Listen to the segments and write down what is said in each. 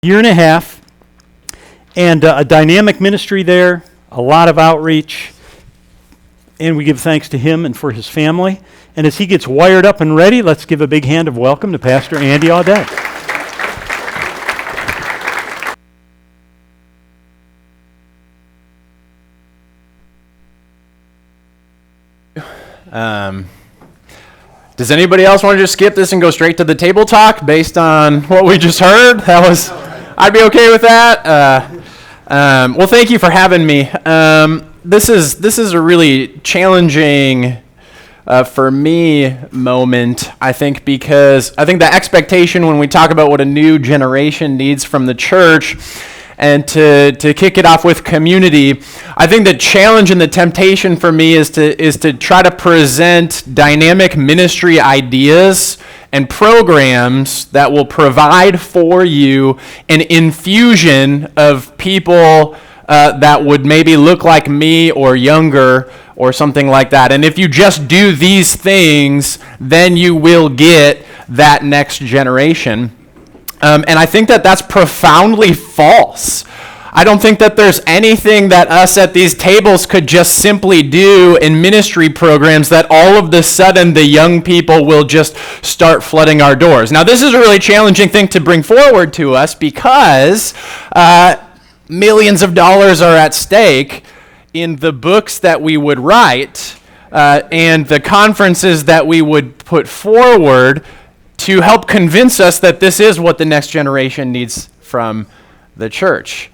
year and a half, and a dynamic ministry there, a lot of outreach, and we give thanks to him and for his family. And as he gets wired up and ready, let's give a big hand of welcome to Pastor Andy Audette. Does anybody else want to just skip this and go straight to the table talk based on what we just heard? I'd be okay with that. Well, thank you for having me. This is a really challenging, for me, moment, I think, because I think the expectation when we talk about what a new generation needs from the church, and to kick it off with community, I think the challenge and the temptation for me is to try to present dynamic ministry ideas and programs that will provide for you an infusion of people that would maybe look like me or younger or something like that. And if you just do these things, then you will get that next generation. And I think that that's profoundly false. I don't think that there's anything that us at these tables could just simply do in ministry programs that all of a sudden the young people will just start flooding our doors. Now, this is a really challenging thing to bring forward to us because millions of dollars are at stake in the books that we would write and the conferences that we would put forward to help convince us that this is what the next generation needs from the church.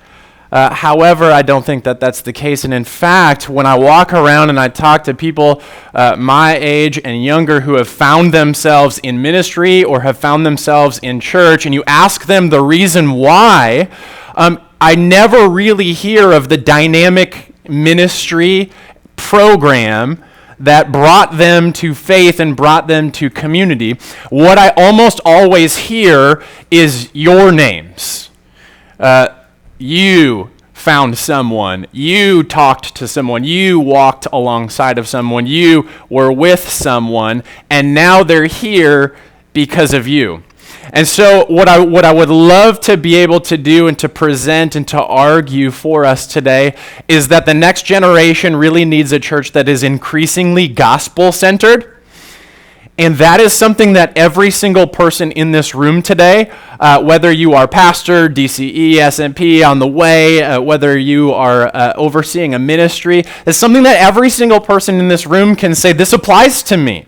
However, I don't think that that's the case. And in fact, when I walk around and I talk to people my age and younger who have found themselves in ministry or have found themselves in church, and you ask them the reason why, I never really hear of the dynamic ministry program that brought them to faith and brought them to community. What I almost always hear is your names. You found someone. You talked to someone. You walked alongside of someone. You were with someone, and now they're here because of you. And so what I would love to be able to do and to present and to argue for us today is that the next generation really needs a church that is increasingly gospel-centered. And that is something that every single person in this room today, whether you are pastor, DCE, SMP, on the way, whether you are overseeing a ministry, is something that every single person in this room can say, this applies to me.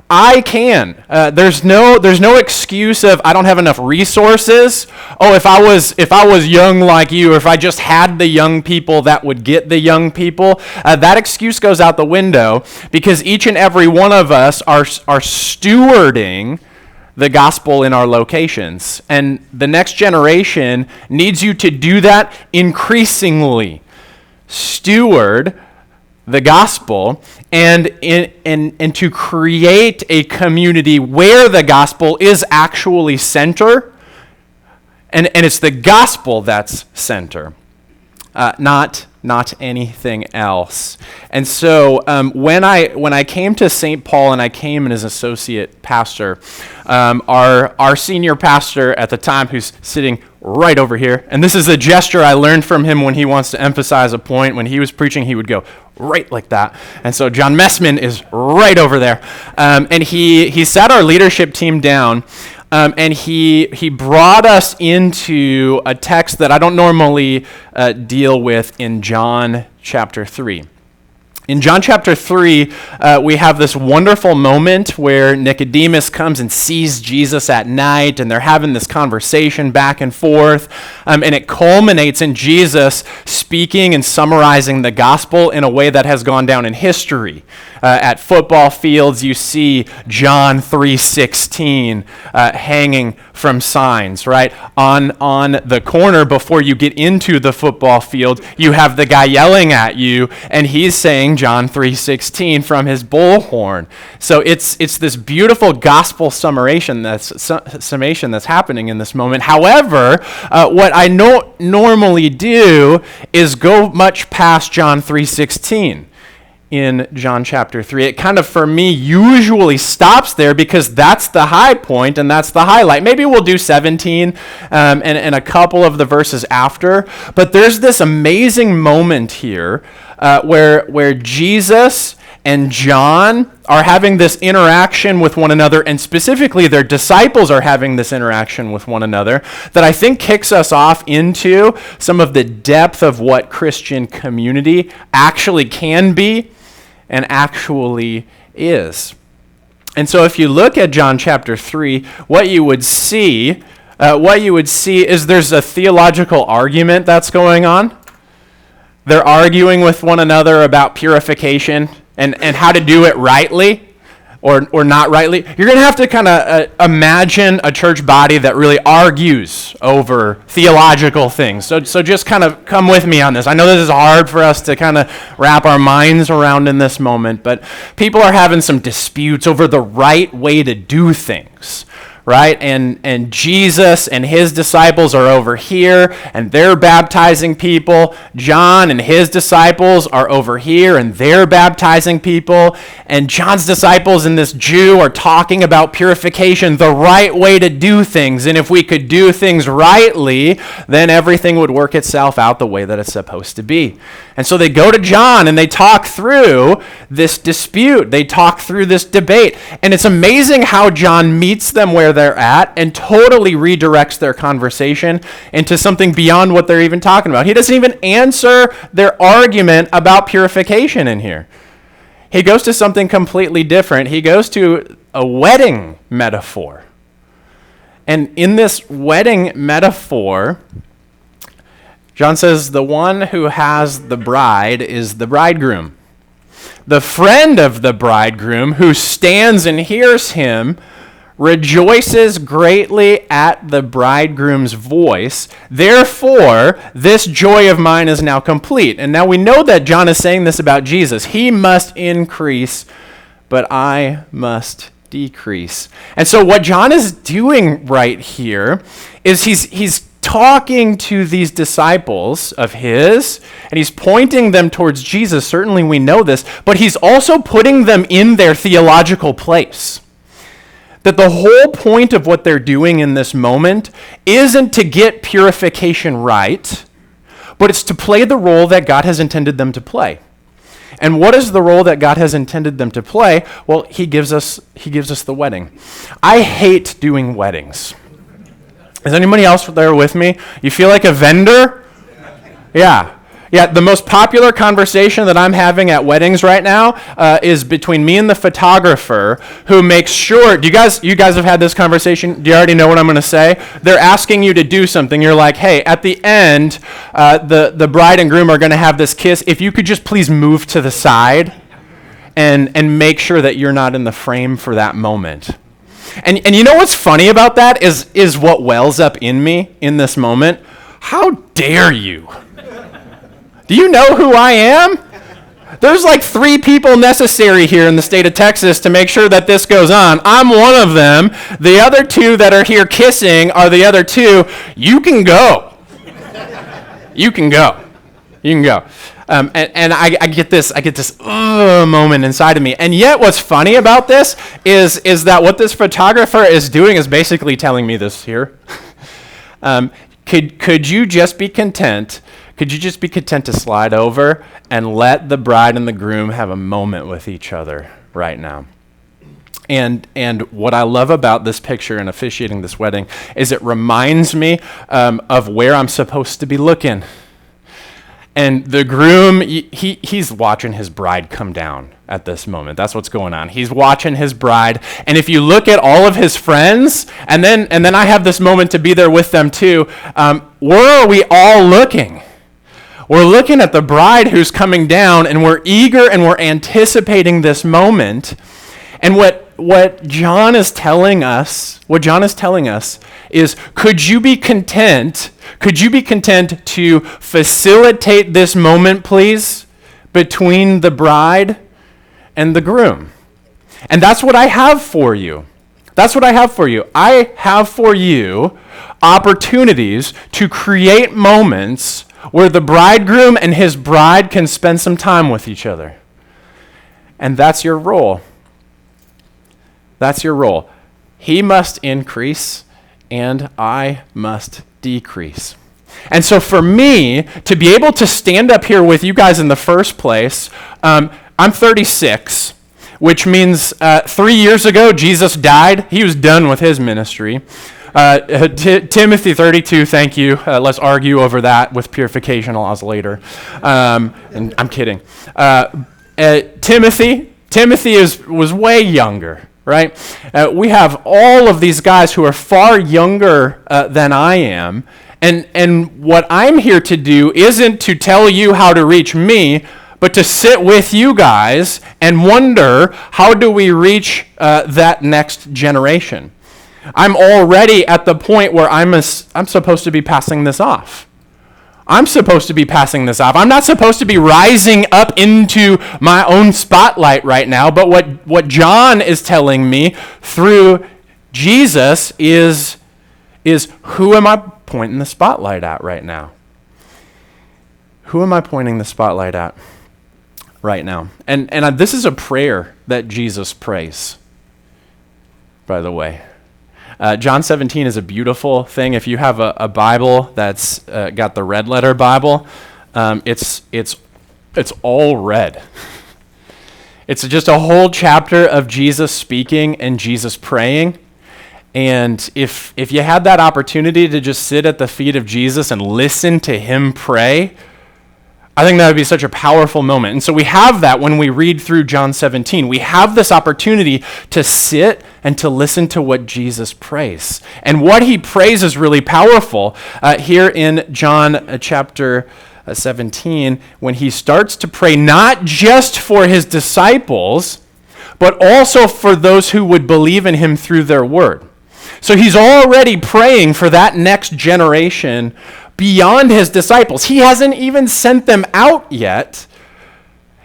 I can. There's no excuse of I don't have enough resources. Oh, if I was young like you, or if I just had the young people that would get the young people, that excuse goes out the window because each and every one of us are stewarding the gospel in our locations, and the next generation needs you to do that increasingly. Steward the gospel and to create a community where the gospel is actually center, and it's the gospel that's center, not anything else. And so when I came to St. Paul and I came in as associate pastor, our senior pastor at the time, who's sitting right over here, and this is a gesture I learned from him when he wants to emphasize a point. When he was preaching, he would go right like that. And so John Messman is right over there. And he sat our leadership team down, and he brought us into a text that I don't normally deal with in John chapter 3. In John chapter 3, we have this wonderful moment where Nicodemus comes and sees Jesus at night, and they're having this conversation back and forth, and it culminates in Jesus speaking and summarizing the gospel in a way that has gone down in history. At football fields, you see John 3:16 hanging from signs, right? On the corner before you get into the football field, you have the guy yelling at you, and he's saying John 3:16 from his bullhorn. So it's this beautiful gospel summation that's happening in this moment. However, what I normally do is go much past John 3:16. in John chapter 3. It kind of, for me, usually stops there because that's the high point and that's the highlight. Maybe we'll do 17 and a couple of the verses after. But there's this amazing moment here where Jesus and John are having this interaction with one another, and specifically their disciples are having this interaction with one another, that I think kicks us off into some of the depth of what Christian community actually can be and actually is. And so if you look at John chapter 3, what you would see is there's a theological argument that's going on. They're arguing with one another about purification and how to do it rightly or not rightly. You're going to have to kind of imagine a church body that really argues over theological things. So just kind of come with me on this. I know this is hard for us to kind of wrap our minds around in this moment, but people are having some disputes over the right way to do things. Right? And Jesus and his disciples are over here, and they're baptizing people. John and his disciples are over here, and they're baptizing people. And John's disciples and this Jew are talking about purification, the right way to do things. And if we could do things rightly, then everything would work itself out the way that it's supposed to be. And so they go to John, and they talk through this dispute. They talk through this debate. And it's amazing how John meets them where they're at and totally redirects their conversation into something beyond what they're even talking about. He doesn't even answer their argument about purification in here. He goes to something completely different. He goes to a wedding metaphor. And in this wedding metaphor, John says the one who has the bride is the bridegroom. The friend of the bridegroom who stands and hears him rejoices greatly at the bridegroom's voice. Therefore, this joy of mine is now complete. And now we know that John is saying this about Jesus. He must increase, but I must decrease. And so what John is doing right here is he's talking to these disciples of his, and he's pointing them towards Jesus. Certainly we know this, but he's also putting them in their theological place. That the whole point of what they're doing in this moment isn't to get purification right, but it's to play the role that God has intended them to play. And what is the role that God has intended them to play? Well, he gives us the wedding. I hate doing weddings. Is anybody else there with me? You feel like a vendor? Yeah. Yeah, the most popular conversation that I'm having at weddings right now is between me and the photographer, who makes sure, you guys have had this conversation? Do you already know what I'm going to say? They're asking you to do something. You're like, hey, at the end, the bride and groom are going to have this kiss. If you could just please move to the side and make sure that you're not in the frame for that moment. And you know what's funny about that is what wells up in me in this moment? How dare you? Do you know who I am? There's like 3 people necessary here in the state of Texas to make sure that this goes on. I'm one of them. The other 2 that are here kissing are the other 2. You can go. You can go. You can go. And I get this moment inside of me. And yet what's funny about this is that what this photographer is doing is basically telling me this here. Could you just be content? Could you just be content to slide over and let the bride and the groom have a moment with each other right now? And what I love about this picture and officiating this wedding is it reminds me of where I'm supposed to be looking. And the groom, he's watching his bride come down at this moment. That's what's going on. He's watching his bride. And if you look at all of his friends, and then I have this moment to be there with them too, where are we all looking? We're looking at the bride who's coming down, and we're eager and we're anticipating this moment. And what John is telling us is, could you be content to facilitate this moment, please, between the bride and the groom? And that's what I have for you. I have for you opportunities to create moments where the bridegroom and his bride can spend some time with each other. And that's your role. That's your role. He must increase, and I must decrease. And so for me, to be able to stand up here with you guys in the first place, I'm 36, which means 3 years ago, Jesus died. He was done with his ministry. Timothy 32, thank you. Let's argue over that with purification laws later. And I'm kidding. Timothy was way younger, right? We have all of these guys who are far younger than I am. And what I'm here to do isn't to tell you how to reach me, but to sit with you guys and wonder, how do we reach that next generation? I'm already at the point where I'm supposed to be passing this off. I'm supposed to be passing this off. I'm not supposed to be rising up into my own spotlight right now, but what John is telling me through Jesus is who am I pointing the spotlight at right now? Who am I pointing the spotlight at right now? And this is a prayer that Jesus prays, by the way. John 17 is a beautiful thing. If you have a Bible that's got the red letter Bible, it's all red. It's just a whole chapter of Jesus speaking and Jesus praying. And if you had that opportunity to just sit at the feet of Jesus and listen to him pray, I think that would be such a powerful moment. And so we have that when we read through John 17. We have this opportunity to sit and to listen to what Jesus prays. And what he prays is really powerful. Here in John chapter 17, when he starts to pray not just for his disciples, but also for those who would believe in him through their word. So he's already praying for that next generation beyond his disciples. He hasn't even sent them out yet.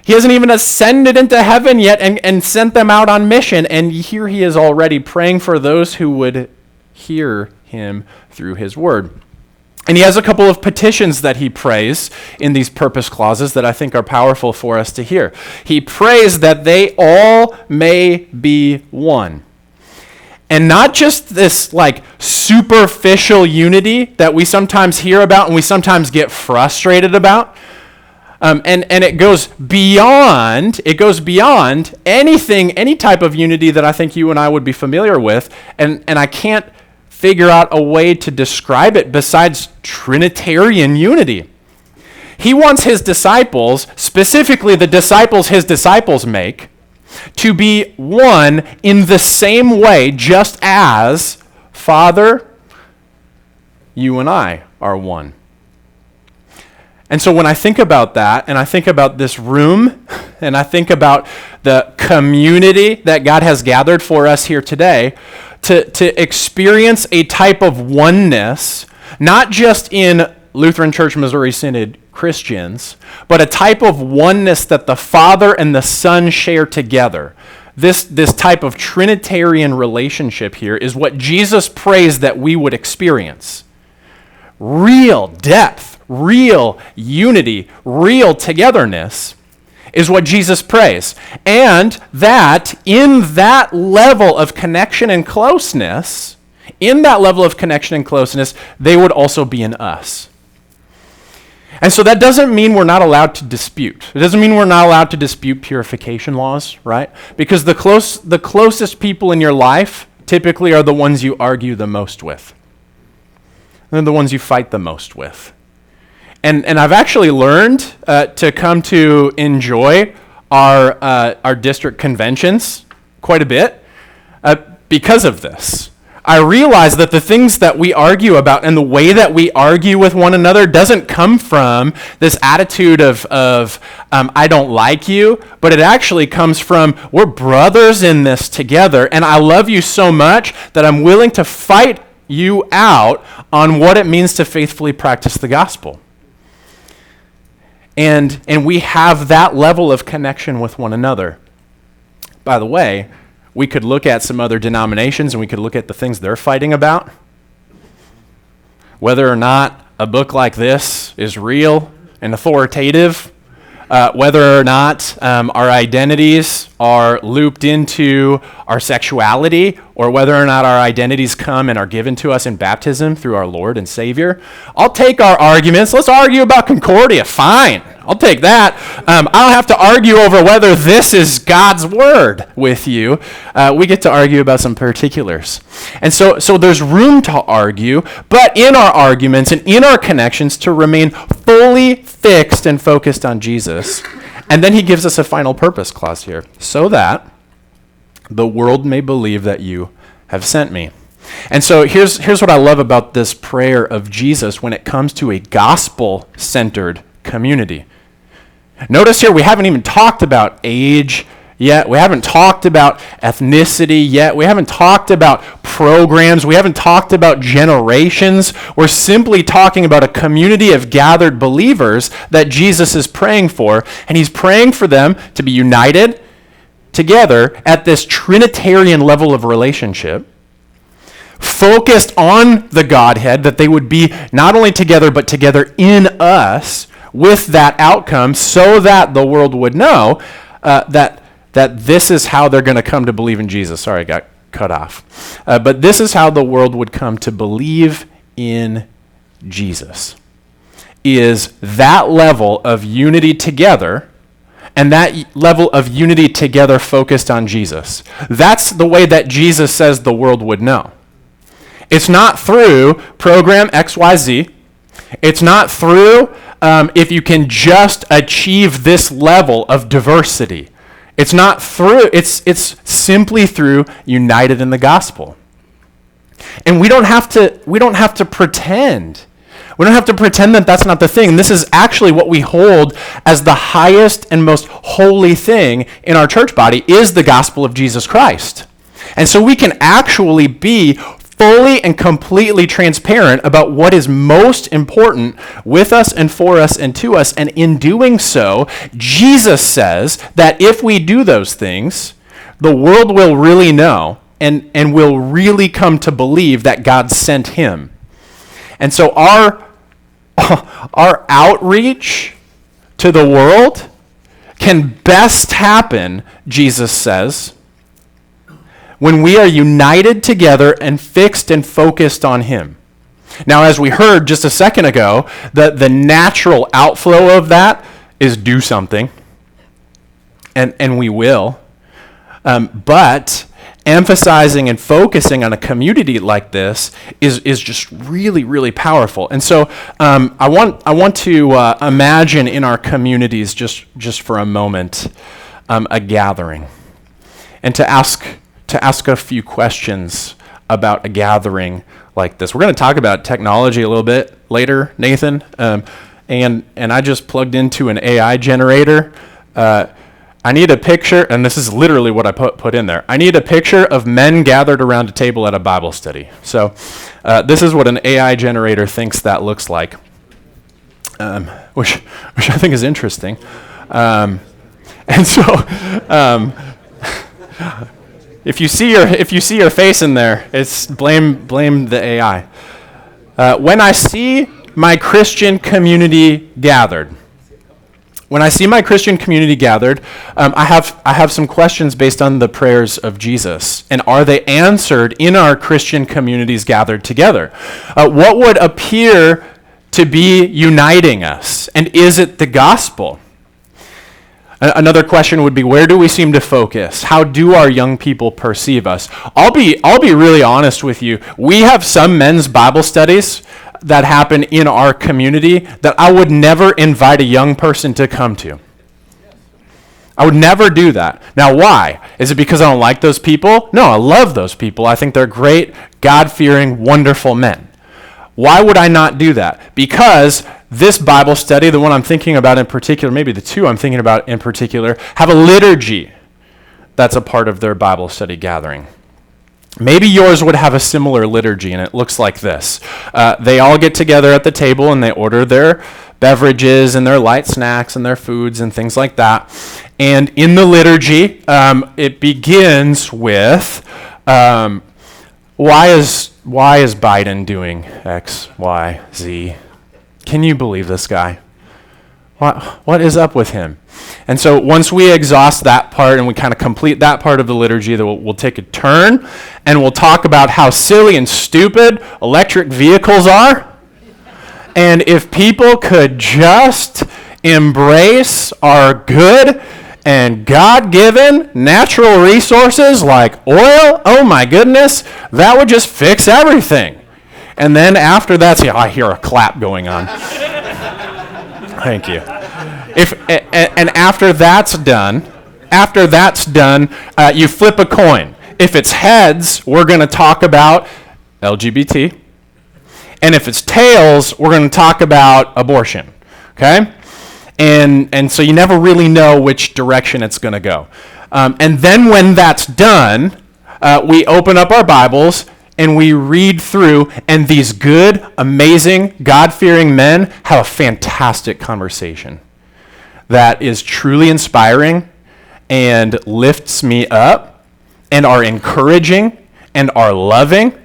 He hasn't even ascended into heaven yet and sent them out on mission. And here he is already praying for those who would hear him through his word. And he has a couple of petitions that he prays in these purpose clauses that I think are powerful for us to hear. He prays that they all may be one. And not just this like superficial unity that we sometimes hear about and we sometimes get frustrated about. And it goes beyond anything, any type of unity that I think you and I would be familiar with. And I can't figure out a way to describe it besides Trinitarian unity. He wants his disciples, specifically the disciples his disciples make, to be one in the same way, just as, Father, you and I are one. And so when I think about that, and I think about this room, and I think about the community that God has gathered for us here today, to experience a type of oneness, not just in Lutheran Church Missouri Synod Christians, but a type of oneness that the Father and the Son share together. This type of Trinitarian relationship here is what Jesus prays that we would experience. Real depth, real unity, real togetherness is what Jesus prays. And that in that level of connection and closeness, they would also be in us. And so that doesn't mean we're not allowed to dispute. It doesn't mean we're not allowed to dispute purification laws, right? Because the closest people in your life typically are the ones you argue the most with. They're the ones you fight the most with. And I've actually learned to come to enjoy our district conventions quite a bit because of this. I realize that the things that we argue about and the way that we argue with one another doesn't come from this attitude of I don't like you, but it actually comes from we're brothers in this together, and I love you so much that I'm willing to fight you out on what it means to faithfully practice the gospel. And we have that level of connection with one another. By the way, we could look at some other denominations and we could look at the things they're fighting about. Whether or not a book like this is real and authoritative, whether or not our identities are looped into our sexuality, or whether or not our identities come and are given to us in baptism through our Lord and Savior. I'll take our arguments. Let's argue about Concordia. Fine. I'll take that. I don't have to argue over whether this is God's word with you. We get to argue about some particulars. And so there's room to argue, but in our arguments and in our connections to remain fully fixed and focused on Jesus. And then he gives us a final purpose clause here, so that the world may believe that you have sent me. And so here's what I love about this prayer of Jesus when it comes to a gospel-centered community. Notice here we haven't even talked about age yet. We haven't talked about ethnicity yet. We haven't talked about programs. We haven't talked about generations. We're simply talking about a community of gathered believers that Jesus is praying for. And he's praying for them to be united together at this Trinitarian level of relationship, focused on the Godhead, that they would be not only together, but together in us, with that outcome, so that the world would know that this is how they're going to come to believe in Jesus. Sorry, I got cut off. But this is how the world would come to believe in Jesus, is that level of unity together, and that level of unity together focused on Jesus. That's the way that Jesus says the world would know. It's not through program XYZ. It's not through if you can just achieve this level of diversity. It's not through, it's simply through united in the gospel. And we don't have to pretend. We don't have to pretend that that's not the thing. This is actually what we hold as the highest and most holy thing in our church body, is the gospel of Jesus Christ. And so we can actually be fully and completely transparent about what is most important with us and for us and to us. And in doing so, Jesus says that if we do those things, the world will really know and will really come to believe that God sent him. And so our outreach to the world can best happen, Jesus says, when we are united together and fixed and focused on him. Now, as we heard just a second ago, the natural outflow of that is do something, and we will. But emphasizing and focusing on a community like this is just really, really powerful. And so I want to imagine in our communities just for a moment a gathering, and to ask a few questions about a gathering like this. We're going to talk about technology a little bit later, Nathan, and I just plugged into an AI generator. I need a picture, and this is literally what I put in there. I need a picture of men gathered around a table at a Bible study. So this is what an AI generator thinks that looks like, which I think is interesting. And so if you see your face in there, it's blame the AI. When I see my Christian community gathered, I have some questions based on the prayers of Jesus. And are they answered in our Christian communities gathered together? What would appear to be uniting us? And is it the gospel? Another question would be, where do we seem to focus? How do our young people perceive us? I'll be really honest with you. We have some men's Bible studies that happen in our community that I would never invite a young person to come to. I would never do that. Now, why? Is it because I don't like those people? No, I love those people. I think they're great, God-fearing, wonderful men. Why would I not do that? Because this Bible study, the one I'm thinking about in particular, maybe the two I'm thinking about in particular, have a liturgy that's a part of their Bible study gathering. Maybe yours would have a similar liturgy, and it looks like this. They all get together at the table, and they order their beverages and their light snacks and their foods and things like that. And in the liturgy, it begins with, why is Biden doing X, Y, Z? Can you believe this guy? What is up with him? And so once we exhaust that part and we kind of complete that part of the liturgy, then we'll take a turn and we'll talk about how silly and stupid electric vehicles are. And if people could just embrace our good and God-given natural resources like oil, oh my goodness, that would just fix everything. And then after that, see, I hear a clap going on. Thank you. And after that's done, you flip a coin. If it's heads, we're going to talk about LGBT. And if it's tails, we're going to talk about abortion. Okay? And so you never really know which direction it's going to go. And then when that's done, we open up our Bibles and we read through, and these good, amazing, God-fearing men have a fantastic conversation that is truly inspiring and lifts me up and are encouraging and are loving.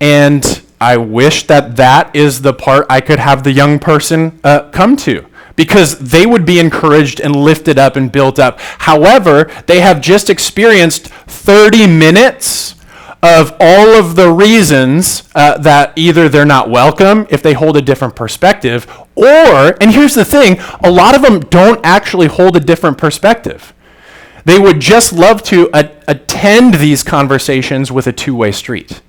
And I wish that is the part I could have the young person come to, because they would be encouraged and lifted up and built up. However, they have just experienced 30 minutes of all of the reasons that either they're not welcome if they hold a different perspective, or, and here's the thing, a lot of them don't actually hold a different perspective. They would just love to attend these conversations with a two-way street.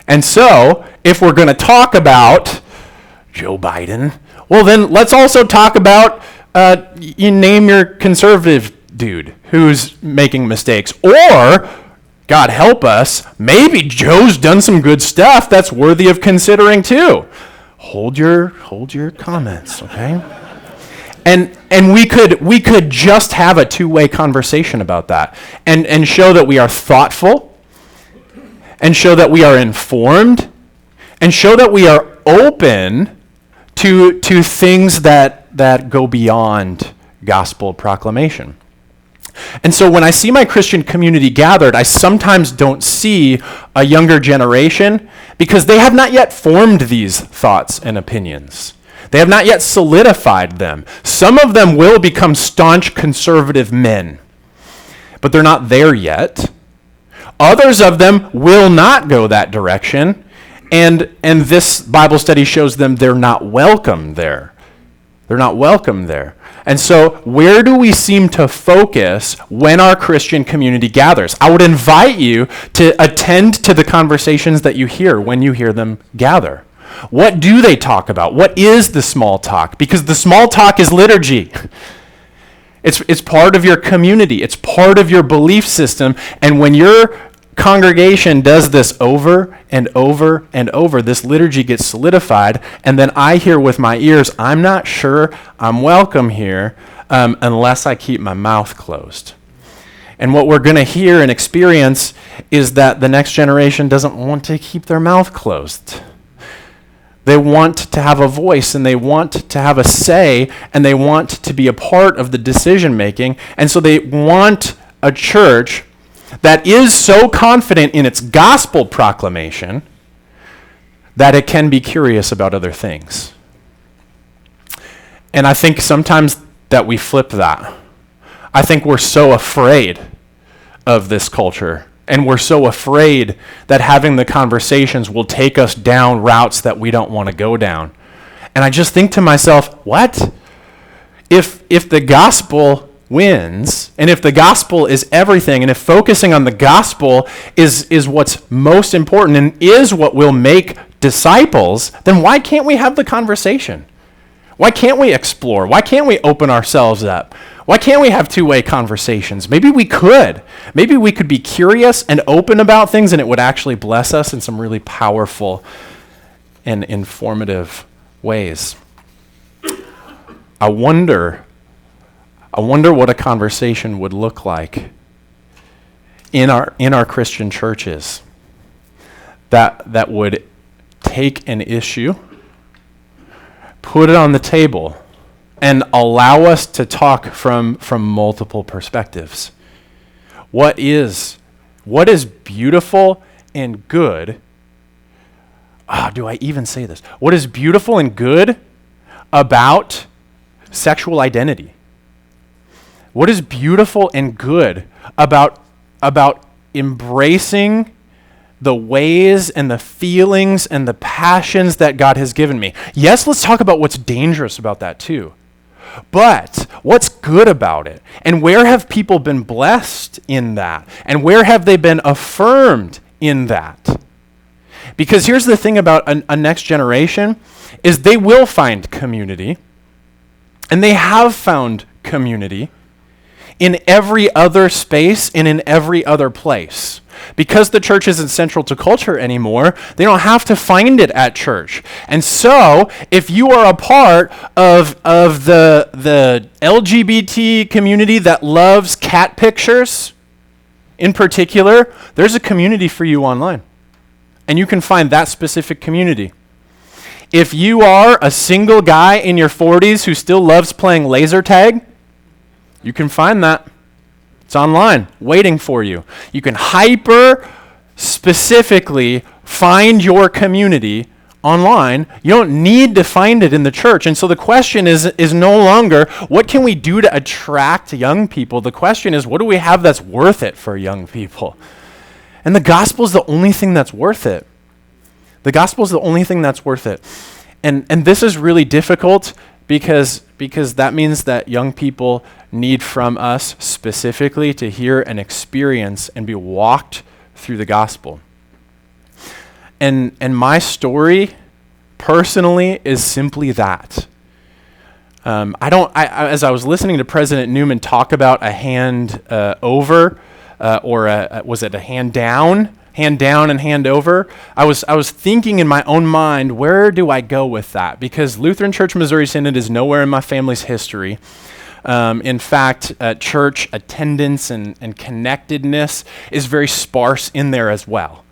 And so, if we're going to talk about Joe Biden, well then let's also talk about, you name your conservative dude who's making mistakes, or God help us, maybe Joe's done some good stuff that's worthy of considering too. Hold your comments, okay? And we could just have a two-way conversation about that and show that we are thoughtful, and show that we are informed, and show that we are open to things that go beyond gospel proclamation. And so when I see my Christian community gathered, I sometimes don't see a younger generation because they have not yet formed these thoughts and opinions. They have not yet solidified them. Some of them will become staunch conservative men, but they're not there yet. Others of them will not go that direction, and this Bible study shows them they're not welcome there. They're not welcome there. And so where do we seem to focus when our Christian community gathers? I would invite you to attend to the conversations that you hear when you hear them gather. What do they talk about? What is the small talk? Because the small talk is liturgy. It's part of your community. It's part of your belief system. And when your congregation does this over and over and over, this liturgy gets solidified, and then I hear with my ears, I'm not sure I'm welcome here unless I keep my mouth closed. And what we're going to hear and experience is that the next generation doesn't want to keep their mouth closed. They want to have a voice, and they want to have a say, and they want to be a part of the decision making, and so they want a church that is so confident in its gospel proclamation that it can be curious about other things. And I think sometimes that we flip that. I think we're so afraid of this culture, and we're so afraid that having the conversations will take us down routes that we don't want to go down. And I just think to myself, what? If the gospel wins, and if the gospel is everything, and if focusing on the gospel is what's most important and is what will make disciples, then why can't we have the conversation? Why can't we explore? Why can't we open ourselves up? Why can't we have two-way conversations? Maybe we could. Maybe we could be curious and open about things, and it would actually bless us in some really powerful and informative ways. I wonder what a conversation would look like in our Christian churches that would take an issue, put it on the table, and allow us to talk from multiple perspectives. What is beautiful and good? Do I even say this? What is beautiful and good about sexual identity? What is beautiful and good about embracing the ways and the feelings and the passions that God has given me? Yes, let's talk about what's dangerous about that too. But what's good about it? And where have people been blessed in that? And where have they been affirmed in that? Because here's the thing about a next generation is they will find community, and they have found community in every other space and in every other place. Because the church isn't central to culture anymore, they don't have to find it at church. And so, if you are a part of the LGBT community that loves cat pictures, in particular, there's a community for you online. And you can find that specific community. If you are a single guy in your 40s who still loves playing laser tag, you can find that. It's online, waiting for you. You can hyper specifically find your community online. You don't need to find it in the church. And so the question is no longer, what can we do to attract young people? The question is, what do we have that's worth it for young people? And the gospel is the only thing that's worth it. The gospel is the only thing that's worth it. And this is really difficult because that means that young people need from us specifically to hear and experience and be walked through the gospel. And my personally is simply that. As I was listening to President Newman talk about a hand over, was it a hand down? Hand down and hand over. I was thinking in my own mind, where do I go with that? Because Lutheran Church Missouri Synod is nowhere in my family's history. In fact, church attendance and connectedness is very sparse in there as well.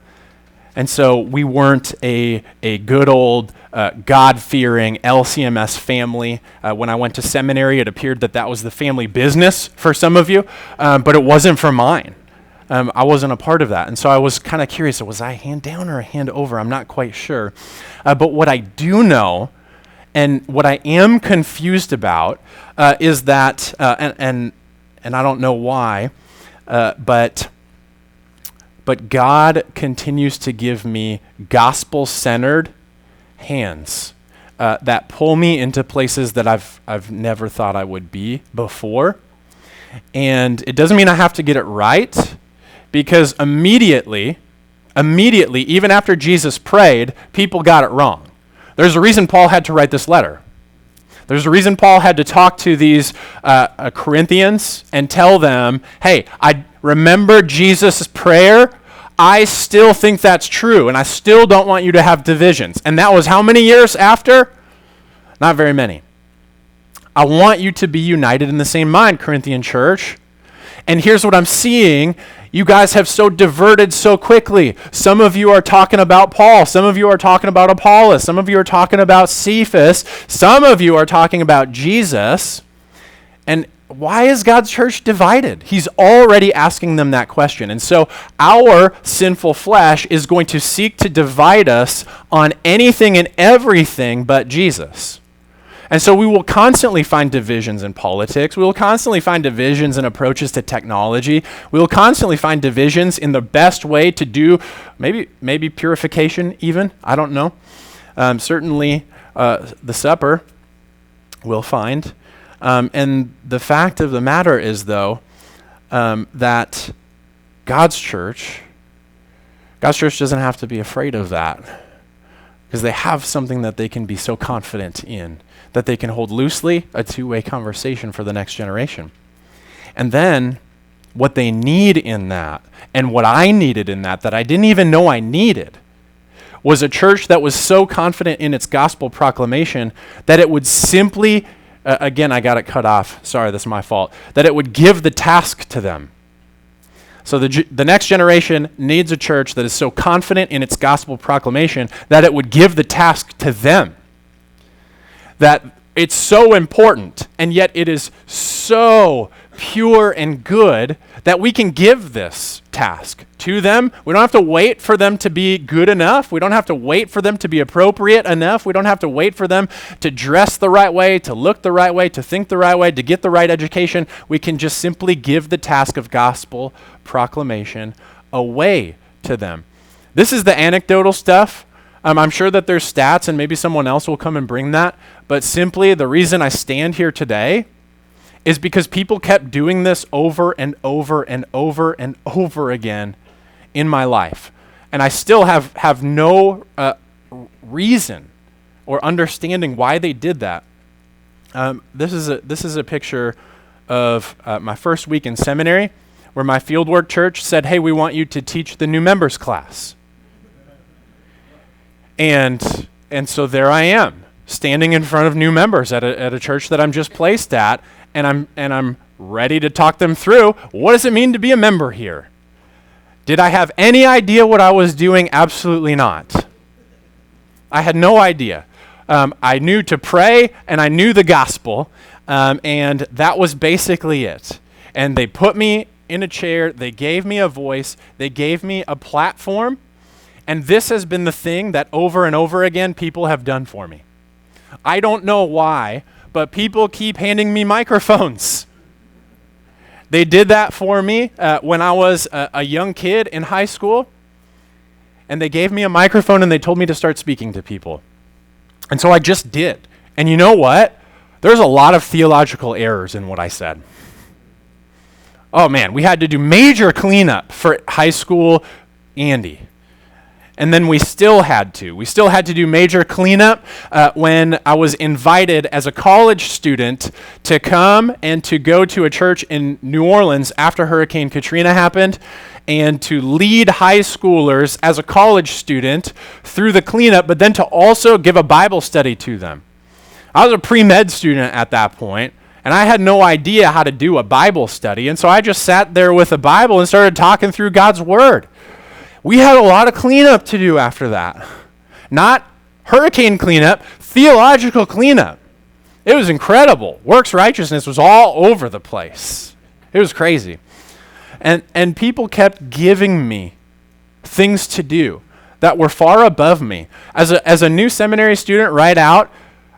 And so we weren't a good old God-fearing LCMS family. When I went to seminary, it appeared that was the family business for some of you, but it wasn't for mine. I wasn't a part of that. And so I was kind of curious, was I a hand down or a hand over? I'm not quite sure. But what I do know, and what I am confused about, is that, and I don't know why, but God continues to give me gospel-centered hands that pull me into places that I've never thought I would be before. And it doesn't mean I have to get it right, because immediately, even after Jesus prayed, people got it wrong. There's a reason Paul had to write this letter. There's a reason Paul had to talk to these Corinthians and tell them, hey, I remember Jesus' prayer. I still think that's true, and I still don't want you to have divisions. And that was how many years after? Not very many. I want you to be united in the same mind, Corinthian church. And here's what I'm seeing. You guys have so diverted so quickly. Some of you are talking about Paul. Some of you are talking about Apollos. Some of you are talking about Cephas. Some of you are talking about Jesus. And why is God's church divided? He's already asking them that question. And so our sinful flesh is going to seek to divide us on anything and everything but Jesus. And so we will constantly find divisions in politics. We will constantly find divisions in approaches to technology. We will constantly find divisions in the best way to do maybe purification even. I don't know. Certainly the supper we'll find. And the fact of the matter is, though, that God's church doesn't have to be afraid of that, because they have something that they can be so confident in, that they can hold loosely, a two-way conversation for the next generation. And then what they need in that, and what I needed in that I didn't even know I needed, was a church that was so confident in its gospel proclamation that it would simply, again, I got it cut off, sorry, that's my fault, that it would give the task to them. So the next generation needs a church that is so confident in its gospel proclamation that it would give the task to them. That it's so important, and yet it is so pure and good that we can give this task to them. We don't have to wait for them to be good enough. We don't have to wait for them to be appropriate enough. We don't have to wait for them to dress the right way, to look the right way, to think the right way, to get the right education. We can just simply give the task of gospel proclamation away to them. This is the anecdotal stuff. I'm sure that there's stats, and maybe someone else will come and bring that. But simply, the reason I stand here today is because people kept doing this over and over and over and over again in my life. And I still have no reason or understanding why they did that. This is a picture of my first week in seminary, where my fieldwork church said, hey, we want you to teach the new members class. And so there I am, standing in front of new members at a church that I'm just placed at, and I'm ready to talk them through, what does it mean to be a member here? Did I have any idea what I was doing? Absolutely not. I had no idea. I knew to pray, and I knew the gospel, and that was basically it. And they put me in a chair, they gave me a voice, they gave me a platform, and this has been the thing that over and over again people have done for me. I don't know why, but people keep handing me microphones. They did that for me when I was a young kid in high school, and they gave me a microphone and they told me to start speaking to people. And so I just did. And you know what? There's a lot of theological errors in what I said. Oh man, we had to do major cleanup for high school Andy. And then we still had to do major cleanup when I was invited as a college student to come and to go to a church in New Orleans after Hurricane Katrina happened, and to lead high schoolers as a college student through the cleanup, but then to also give a Bible study to them. I was a pre-med student at that point, and I had no idea how to do a Bible study, and so I just sat there with a Bible and started talking through God's Word. We had a lot of cleanup to do after that. Not hurricane cleanup, theological cleanup. It was incredible. Works righteousness was all over the place. It was crazy. And people kept giving me things to do that were far above me. As a new seminary student right out,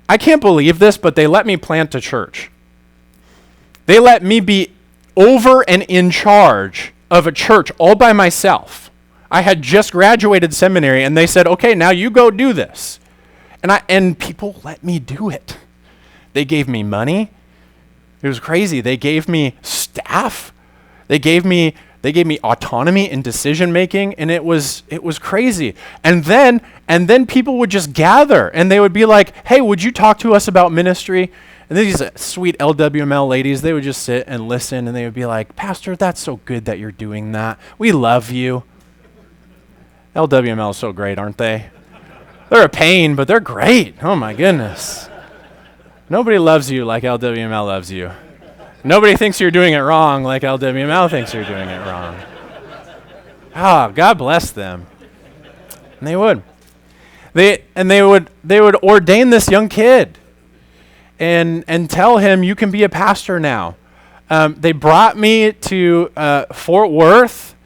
I can't believe this, but they let me plant a church. They let me be over and in charge of a church all by myself. I had just graduated seminary, and they said, okay, now you go do this. And people let me do it. They gave me money. It was crazy. They gave me staff. They gave me autonomy in decision making, and it was crazy. And then people would just gather, and they would be like, hey, would you talk to us about ministry? And these sweet LWML ladies, they would just sit and listen, and they would be like, Pastor, that's so good that you're doing that. We love you. LWML is so great, aren't they? They're a pain, but they're great. Oh my goodness. Nobody loves you like LWML loves you. Nobody thinks you're doing it wrong like LWML thinks you're doing it wrong. Ah, God bless them. And they would. They would ordain this young kid and tell him, you can be a pastor now. They brought me to Fort Worth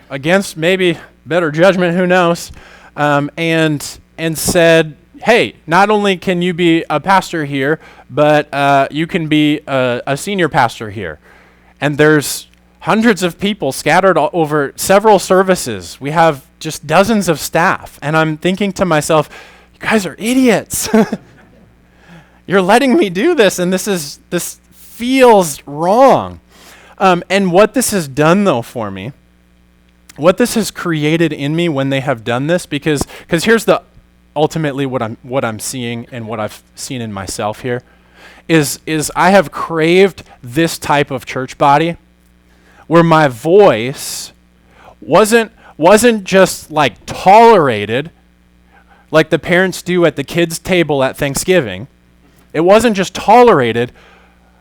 against maybe better judgment, who knows, and said, hey, not only can you be a pastor here, but you can be a senior pastor here. And there's hundreds of people scattered all over several services. We have just dozens of staff. And I'm thinking to myself, you guys are idiots. You're letting me do this, and this feels wrong. And what this has done, though, for me, what this has created in me when they have done this, because here's ultimately what I'm seeing and what I've seen in myself here, is I have craved this type of church body where my voice wasn't just like tolerated like the parents do at the kids' table at Thanksgiving. It wasn't just tolerated,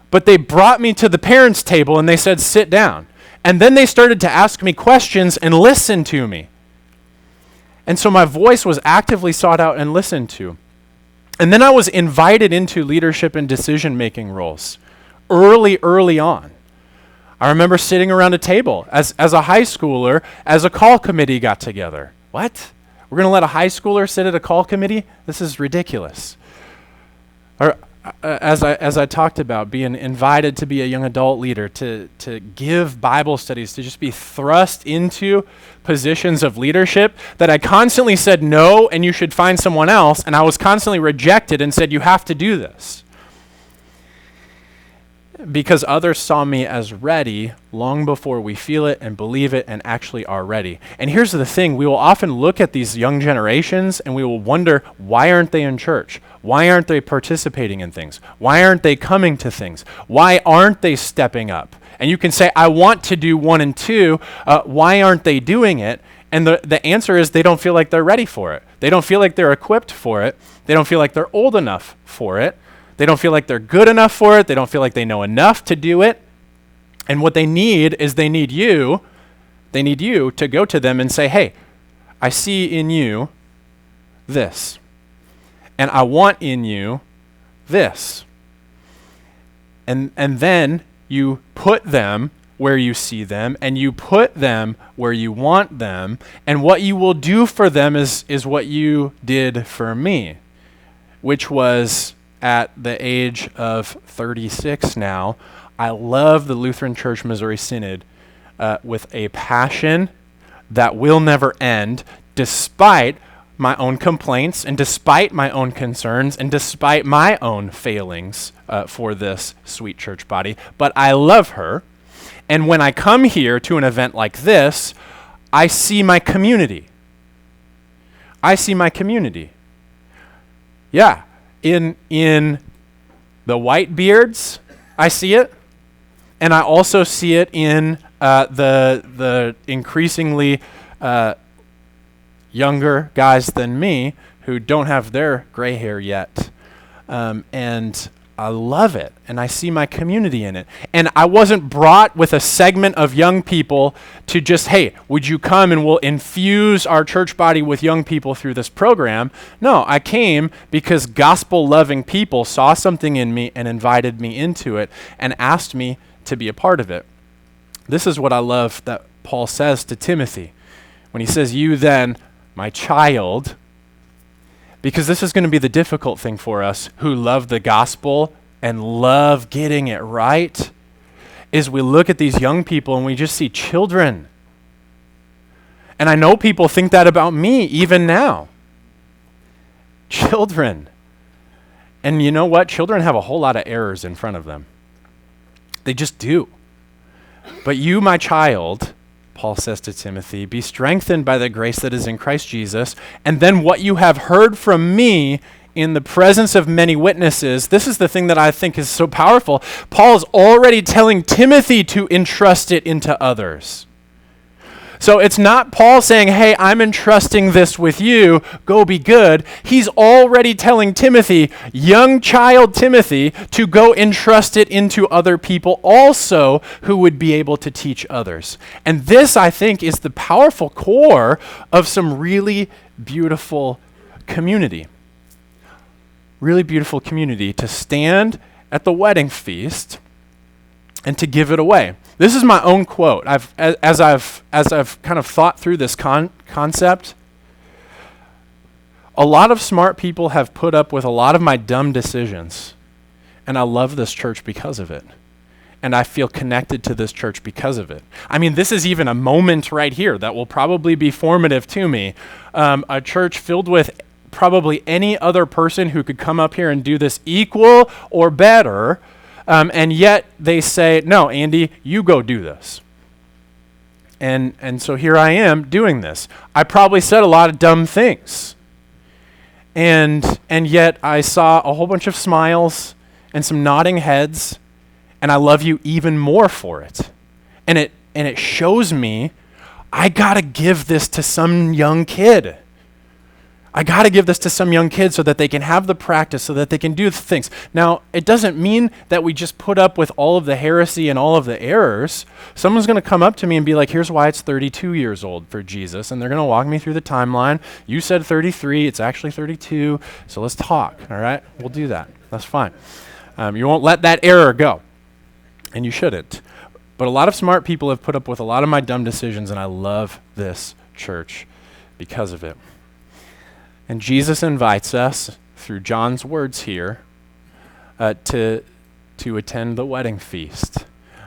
but they brought me to the parents' table and they said, sit down. And then they started to ask me questions and listen to me. And so my voice was actively sought out and listened to. And then I was invited into leadership and decision-making roles early on. I remember sitting around a table as a high schooler, as a call committee got together. What? We're going to let a high schooler sit at a call committee? This is ridiculous. Or as I talked about, being invited to be a young adult leader, to give Bible studies, to just be thrust into positions of leadership that I constantly said no and you should find someone else, and I was constantly rejected and said you have to do this. Because others saw me as ready long before we feel it and believe it and actually are ready. And here's the thing, we will often look at these young generations and we will wonder, why aren't they in church? Why aren't they participating in things? Why aren't they coming to things? Why aren't they stepping up? And you can say, I want to do 1 and 2. Why aren't they doing it? And the answer is they don't feel like they're ready for it. They don't feel like they're equipped for it. They don't feel like they're old enough for it. They don't feel like they're good enough for it. They don't feel like they know enough to do it. And what they need is they need you to go to them and say, hey, I see in you this. And I want in you this. And then you put them where you see them, and you put them where you want them. And what you will do for them is what you did for me, which was at the age of 36 now, I love the Lutheran Church Missouri Synod with a passion that will never end, despite my own complaints and despite my own concerns and despite my own failings for this sweet church body. But I love her. And when I come here to an event like this, I see my community. I see my community. Yeah. In the white beards, I see it, and I also see it in the increasingly younger guys than me who don't have their gray hair yet, and I love it, and I see my community in it. And I wasn't brought with a segment of young people to just, hey, would you come and we'll infuse our church body with young people through this program? No, I came because gospel-loving people saw something in me and invited me into it and asked me to be a part of it. This is what I love that Paul says to Timothy when he says, you then, my child, because this is going to be the difficult thing for us who love the gospel and love getting it right, is we look at these young people and we just see children. And I know people think that about me even now. Children. And you know what? Children have a whole lot of errors in front of them. They just do. But you, my child, Paul says to Timothy, be strengthened by the grace that is in Christ Jesus, and then what you have heard from me in the presence of many witnesses. This is the thing that I think is so powerful. Paul is already telling Timothy to entrust it into others. So it's not Paul saying, hey, I'm entrusting this with you, go be good. He's already telling Timothy, young child Timothy, to go entrust it into other people also who would be able to teach others. And this, I think, is the powerful core of some really beautiful community. Really beautiful community to stand at the wedding feast and to give it away. This is my own quote. As I've kind of thought through this concept, a lot of smart people have put up with a lot of my dumb decisions, and I love this church because of it. And I feel connected to this church because of it. I mean, this is even a moment right here that will probably be formative to me. A church filled with probably any other person who could come up here and do this equal or better. And yet they say, no, Andy, you go do this. And so here I am doing this. I probably said a lot of dumb things. And yet I saw a whole bunch of smiles and some nodding heads, and I love you even more for it. And it shows me I got to give this to some young kid. I got to give this to some young kids so that they can have the practice, so that they can do the things. Now, it doesn't mean that we just put up with all of the heresy and all of the errors. Someone's going to come up to me and be like, here's why it's 32 years old for Jesus. And they're going to walk me through the timeline. You said 33. It's actually 32. So let's talk, all right? We'll do that. That's fine. You won't let that error go. And you shouldn't. But a lot of smart people have put up with a lot of my dumb decisions, and I love this church because of it. And Jesus invites us, through John's words here, to attend the wedding feast.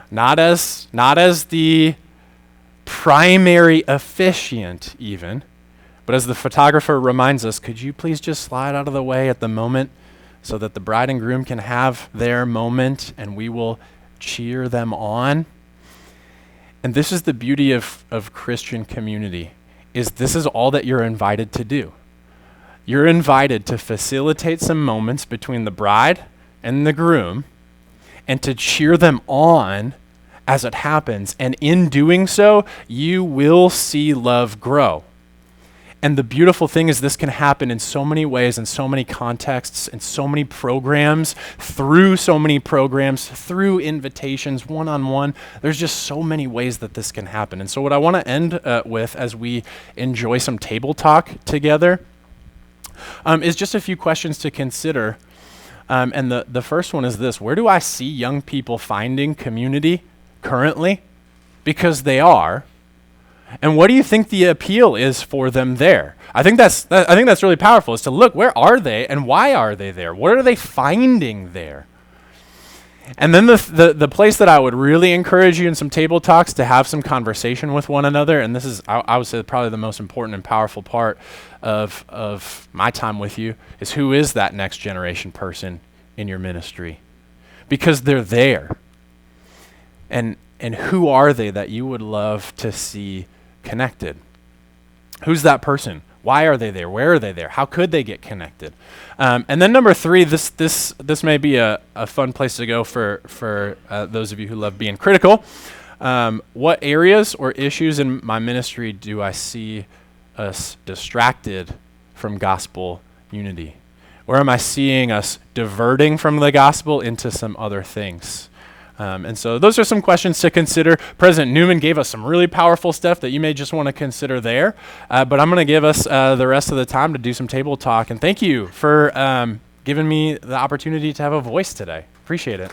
Not as the primary officiant even, but as the photographer reminds us, could you please just slide out of the way at the moment so that the bride and groom can have their moment and we will cheer them on? And this is the beauty of Christian community, is this is all that you're invited to do. You're invited to facilitate some moments between the bride and the groom and to cheer them on as it happens. And in doing so, you will see love grow. And the beautiful thing is this can happen in so many ways, in so many contexts, in so many programs, through invitations, one-on-one. There's just so many ways that this can happen. And so what I want to end with as we enjoy some table talk together is just a few questions to consider. And the first one is this: where do I see young people finding community currently? Because they are. And what do you think the appeal is for them there? I think that's really powerful, is to look, where are they and why are they there? What are they finding there? And then the place that I would really encourage you in some table talks to have some conversation with one another, and this is, I would say, probably the most important and powerful part of my time with you, is who is that next generation person in your ministry? Because they're there. And who are they that you would love to see connected? Who's that person? Why are they there? Where are they there? How could they get connected? And then number 3, this may be a fun place to go for those of you who love being critical. What areas or issues in my ministry do I see us distracted from gospel unity? Where am I seeing us diverting from the gospel into some other things? And so those are some questions to consider. President Newman gave us some really powerful stuff that you may just want to consider there. But I'm going to give us the rest of the time to do some table talk. And thank you for giving me the opportunity to have a voice today. Appreciate it.